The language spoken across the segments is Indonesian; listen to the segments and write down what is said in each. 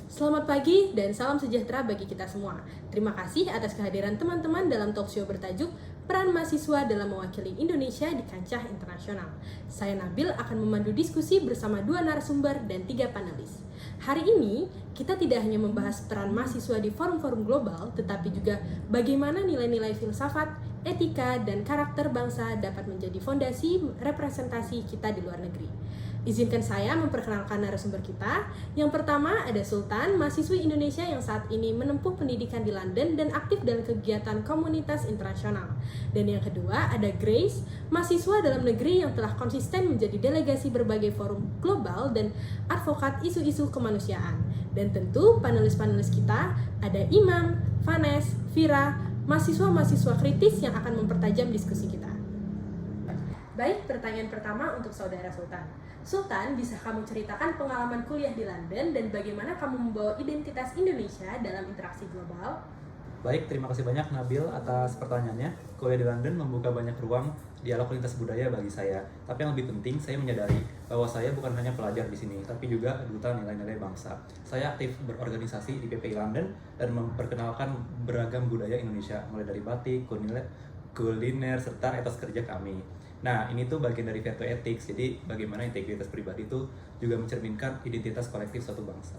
Selamat pagi dan salam sejahtera bagi kita semua. Terima kasih atas kehadiran teman-teman dalam talkshow bertajuk Peran Mahasiswa dalam Mewakili Indonesia di Kancah Internasional. Saya Nabil akan memandu diskusi bersama 2 narasumber dan 3 panelis. Hari ini, kita tidak hanya membahas peran mahasiswa di forum-forum global, tetapi juga bagaimana nilai-nilai filsafat, etika, dan karakter bangsa dapat menjadi fondasi representasi kita di luar negeri. Izinkan saya memperkenalkan narasumber kita. Yang pertama ada Sultan, mahasiswi Indonesia yang saat ini menempuh pendidikan di London dan aktif dalam kegiatan komunitas internasional. Dan yang kedua ada Grace, mahasiswa dalam negeri yang telah konsisten menjadi delegasi berbagai forum global dan advokat isu-isu kemanusiaan. Dan tentu panelis-panelis kita ada Imam, Vanes, Vira, mahasiswa-mahasiswa kritis yang akan mempertajam diskusi kita. Baik, pertanyaan pertama untuk Saudara Sultan. Sultan, bisa kamu ceritakan pengalaman kuliah di London dan bagaimana kamu membawa identitas Indonesia dalam interaksi global? Baik, terima kasih banyak Nabil atas pertanyaannya. Kuliah di London membuka banyak ruang dialog lintas budaya bagi saya. Tapi yang lebih penting, saya menyadari bahwa saya bukan hanya pelajar di sini, tapi juga duta nilai-nilai bangsa. Saya aktif berorganisasi di PPI London dan memperkenalkan beragam budaya Indonesia, mulai dari batik, kuliner, serta etos kerja kami. Nah, ini tuh bagian dari Virtue Ethics, jadi bagaimana integritas pribadi itu juga mencerminkan identitas kolektif suatu bangsa.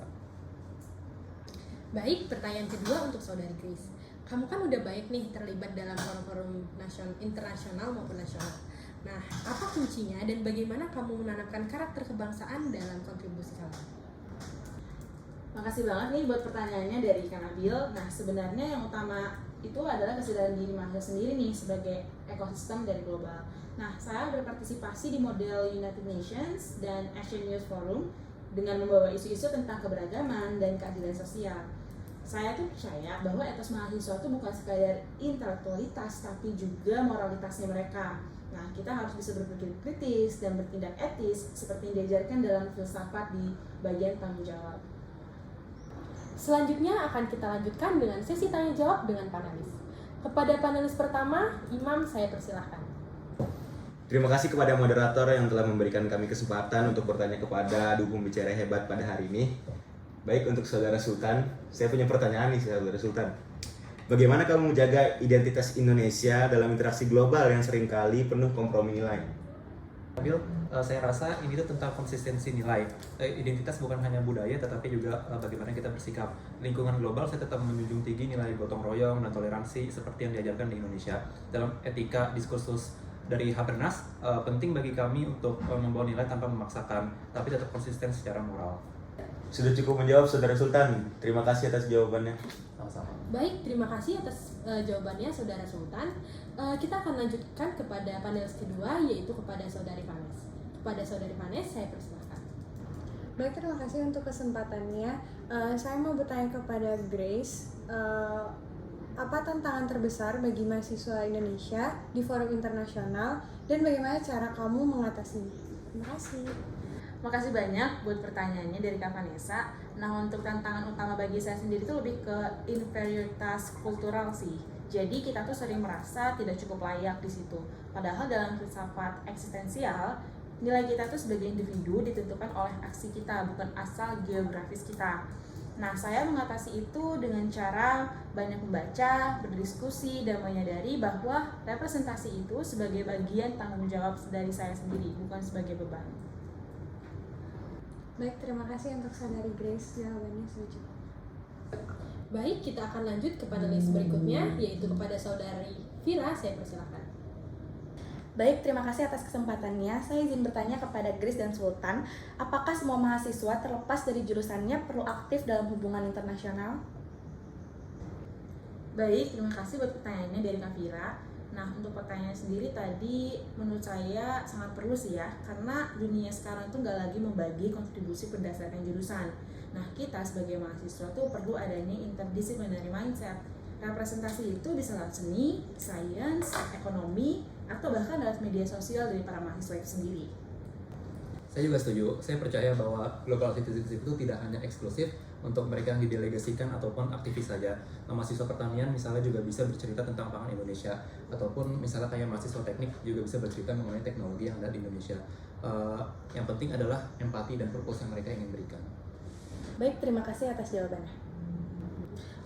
Baik, pertanyaan kedua untuk Saudari Grace. Kamu kan udah baik nih terlibat dalam forum-forum internasional maupun nasional. Nah, apa kuncinya dan bagaimana kamu menanamkan karakter kebangsaan dalam kontribusi kamu? Makasih banget nih buat pertanyaannya dari Kak Nabil. Nah, sebenarnya yang utama itu adalah kesadaran diri mahasiswa sendiri nih sebagai ekosistem dari global. Nah, saya berpartisipasi di model United Nations dan Asian Youth Forum dengan membawa isu-isu tentang keberagaman dan keadilan sosial. Saya tuh percaya bahwa etos mahasiswa itu bukan sekadar intelektualitas, tapi juga moralitasnya mereka. Nah, kita harus bisa berpikir kritis dan bertindak etis seperti yang diajarkan dalam filsafat di bagian tanggung jawab. Selanjutnya akan kita lanjutkan dengan sesi tanya jawab dengan panelis. Kepada panelis pertama, Imam, saya persilahkan. Terima kasih kepada moderator yang telah memberikan kami kesempatan untuk bertanya kepada dukung bicara hebat pada hari ini. Baik, untuk Saudara Sultan, saya punya pertanyaan nih Saudara Sultan. Bagaimana kamu menjaga identitas Indonesia dalam interaksi global yang seringkali penuh kompromi nilai? Nabil, saya rasa ini tuh tentang konsistensi nilai. Identitas bukan hanya budaya, tetapi juga bagaimana kita bersikap. Lingkungan global saya tetap menjunjung tinggi nilai gotong royong dan toleransi seperti yang diajarkan di Indonesia. Dalam etika diskursus dari Habermas, penting bagi kami untuk membawa nilai tanpa memaksakan, tapi tetap konsisten secara moral. Sudah cukup menjawab Saudara Sultan. Terima kasih atas jawabannya. Sama-sama. Baik, terima kasih atas jawabannya Saudara Sultan. Kita akan lanjutkan kepada panelis kedua, yaitu kepada Saudari Vanes. Kepada Saudari Vanes, saya persilahkan. Baik, terima kasih untuk kesempatannya. Saya mau bertanya kepada Grace, apa tantangan terbesar bagi mahasiswa Indonesia di forum internasional dan bagaimana cara kamu mengatasinya? Terima kasih. Makasih banyak buat pertanyaannya dari Kak Vanessa. Nah, untuk tantangan utama bagi saya sendiri itu lebih ke inferioritas kultural sih. Jadi kita tuh sering merasa tidak cukup layak di situ. Padahal dalam filsafat eksistensial, nilai kita tuh sebagai individu ditentukan oleh aksi kita, bukan asal geografis kita. Nah, saya mengatasi itu dengan cara banyak membaca, berdiskusi, dan menyadari bahwa representasi itu sebagai bagian tanggung jawab dari saya sendiri, bukan sebagai beban. Baik, terima kasih untuk Saudari Grace, jawabannya sudah cukup. Baik, kita akan lanjut ke panelis berikutnya, yaitu kepada Saudari Vira, saya persilahkan. Baik, terima kasih atas kesempatannya. Saya izin bertanya kepada Grace dan Sultan, apakah semua mahasiswa terlepas dari jurusannya perlu aktif dalam hubungan internasional? Baik, terima kasih buat pertanyaannya dari Kak Vira. Nah, untuk pertanyaan sendiri tadi menurut saya sangat perlu sih ya, karena dunia sekarang itu nggak lagi membagi kontribusi berdasarkan jurusan. Nah, kita sebagai mahasiswa tuh perlu adanya interdisciplinary mindset. Representasi itu bisa lewat seni, sains, ekonomi, atau bahkan lewat media sosial dari para mahasiswa itu sendiri. Saya juga setuju. Saya percaya bahwa global citizenship itu tidak hanya eksklusif untuk mereka yang didelegasikan ataupun aktivis saja. Nah, mahasiswa pertanian misalnya juga bisa bercerita tentang pangan Indonesia, ataupun misalnya kayak mahasiswa teknik juga bisa bercerita mengenai teknologi yang ada di Indonesia. Yang penting adalah empati dan purpose yang mereka ingin berikan. Baik, terima kasih atas jawabannya.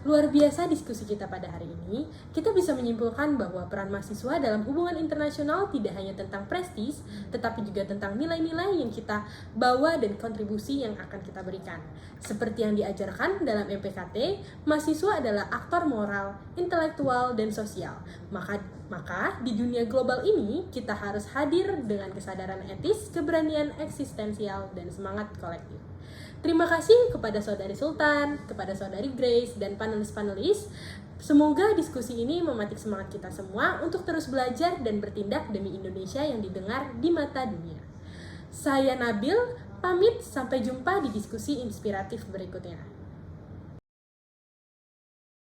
Luar biasa diskusi kita pada hari ini. Kita bisa menyimpulkan bahwa peran mahasiswa dalam hubungan internasional tidak hanya tentang prestis, tetapi juga tentang nilai-nilai yang kita bawa dan kontribusi yang akan kita berikan. Seperti yang diajarkan dalam MPKT, mahasiswa adalah aktor moral, intelektual, dan sosial. Maka di dunia global ini, kita harus hadir dengan kesadaran etis, keberanian eksistensial, dan semangat kolektif. Terima kasih kepada Saudari Sultan, kepada Saudari Grace, dan panelis-panelis. Semoga diskusi ini mematik semangat kita semua untuk terus belajar dan bertindak demi Indonesia yang didengar di mata dunia. Saya Nabil, pamit, sampai jumpa di diskusi inspiratif berikutnya.